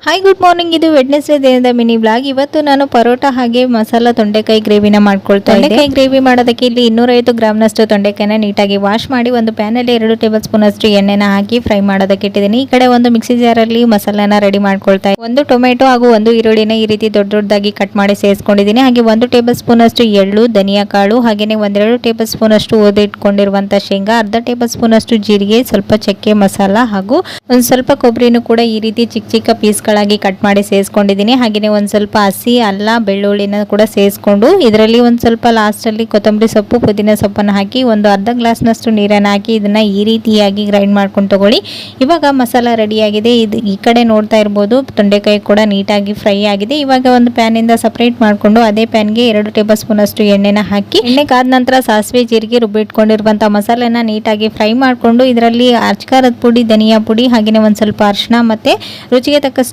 Hi good morning. ಇದು Wednesday ದಿನದ mini blog. ಇವತ್ತು ನಾನು ಪರೋಟ ಹಾಗೆ ಮಸಾಲಾ ತೊಂಡೆಕಾಯಿ ಗ್ರೇವಿನ ಮಾಡ್ಕೊಳ್ತಾ ಇದ್ದೆ. ತೊಂಡೆಕಾಯಿ ಗ್ರೇವಿ ಮಾಡೋದಕ್ಕೆ ಇಲ್ಲಿ 250 ಗ್ರಾಮ್ನಷ್ಟು ತೊಂಡೆಕಾಯಿನ ನೀಟಾಗಿ ವಾಶ್ ಮಾಡಿ ಒಂದು ಪ್ಯಾನಲ್ಲಿ 2 ಟೇಬಲ್ ಸ್ಪೂನ್ ಅಷ್ಟು ಎಣ್ಣೆನ ಹಾಕಿ ಫ್ರೈ ಮಾಡೋದಕ್ಕೆ ಇಟ್ಟಿದ್ದೀನಿ. ಈ ಕಡೆ ಒಂದು ಮಿಕ್ಸಿ ಜಾರಲ್ಲಿ ಮಸಾಲಾನ ರೆಡಿ ಮಾಡ್ಕೊಳ್ತಾ ಇದ್ದೀನಿ. ಒಂದು ಟೊಮೆಟೊ ಹಾಗೂ ಒಂದು ಈರುಳ್ಳಿನ ಈ ರೀತಿ ದೊಡ್ಡ ದೊಡ್ಡದಾಗಿ ಕಟ್ ಮಾಡಿ ಸೇರಿಸ್ಕೊಂಡಿದ್ದೀನಿ. ಹಾಗೆ 1 ಟೇಬಲ್ ಸ್ಪೂನ್ ಅಷ್ಟು ಎಳ್ಳು, ಧನಿಯಾ ಕಾಳು, ಹಾಗೇನೆ 1-2 ಟೇಬಲ್ ಸ್ಪೂನ್ ಅಷ್ಟು ಓದಿಟ್ಕೊಂಡಿರುವಂತ ಶೇಂಗಾ, ಅರ್ಧ ಟೇಬಲ್ ಸ್ಪೂನ್ ಅಷ್ಟು ಜೀರಿಗೆ, ಸ್ವಲ್ಪ ಚಕ್ಕೆ ಮಸಾಲ ಹಾಗೂ ಒಂದು ಸ್ವಲ್ಪ ಕೊಬ್ಬರಿನೂ ಕೂಡ ಈ ರೀತಿ ಚಿಕ್ಕ ಚಿಕ್ಕ ಪೀಸ್ ಕಟ್ ಮಾಡಿ ಸೇರಿಸ್ಕೊಂಡಿದ್ದೀನಿ. ಹಾಗೆಯೇ ಒಂದು ಸ್ವಲ್ಪ ಹಸಿ ಅಲ್ಲ ಬೆಳ್ಳುಳ್ಳಿನ ಕೂಡ ಸೇರಿಸ್ಕೊಂಡು ಇದರಲ್ಲಿ ಒಂದು ಸ್ವಲ್ಪ ಲಾಸ್ಟ್ ಅಲ್ಲಿ ಕೊತ್ತಂಬರಿ ಸೊಪ್ಪು, ಪುದೀನ ಸೊಪ್ಪನ್ನು ಹಾಕಿ ಒಂದು ಅರ್ಧ ಗ್ಲಾಸ್ನಷ್ಟು ನೀರನ್ನು ಹಾಕಿ ಇದನ್ನ ಈ ರೀತಿಯಾಗಿ ಗ್ರೈಂಡ್ ಮಾಡ್ಕೊಂಡು ತಗೊಳ್ಳಿ. ಇವಾಗ ಮಸಾಲ ರೆಡಿ ಆಗಿದೆ. ಇದು ಈ ಕಡೆ ನೋಡ್ತಾ ಇರ್ಬೋದು, ತೊಂಡೆಕಾಯಿ ಕೂಡ ನೀಟಾಗಿ ಫ್ರೈ ಆಗಿದೆ. ಇವಾಗ ಒಂದು ಪ್ಯಾನ್ ಇಂದ ಸಪರೇಟ್ ಮಾಡಿಕೊಂಡು ಅದೇ ಪ್ಯಾನ್ಗೆ 2 ಟೇಬಲ್ ಸ್ಪೂನ್ ಅಷ್ಟು ಎಣ್ಣೆನ ಹಾಕಿ ಎಣ್ಣೆ ಕಾದ ನಂತರ ಸಾಸಿವೆ, ಜೀರಿಗೆ, ರುಬ್ಬಿಟ್ಕೊಂಡಿರುವಂತಹ ಮಸಾಲೆನ ನೀಟಾಗಿ ಫ್ರೈ ಮಾಡಿಕೊಂಡು ಇದರಲ್ಲಿ ಅಚ್ಕಾರದ ಪುಡಿ, ಧನಿಯಾ ಪುಡಿ, ಹಾಗೆಯೇ ಒಂದು ಸ್ವಲ್ಪ ಅರಿಶಿನ ಮತ್ತೆ ರುಚಿಗೆ ತಕ್ಕಷ್ಟು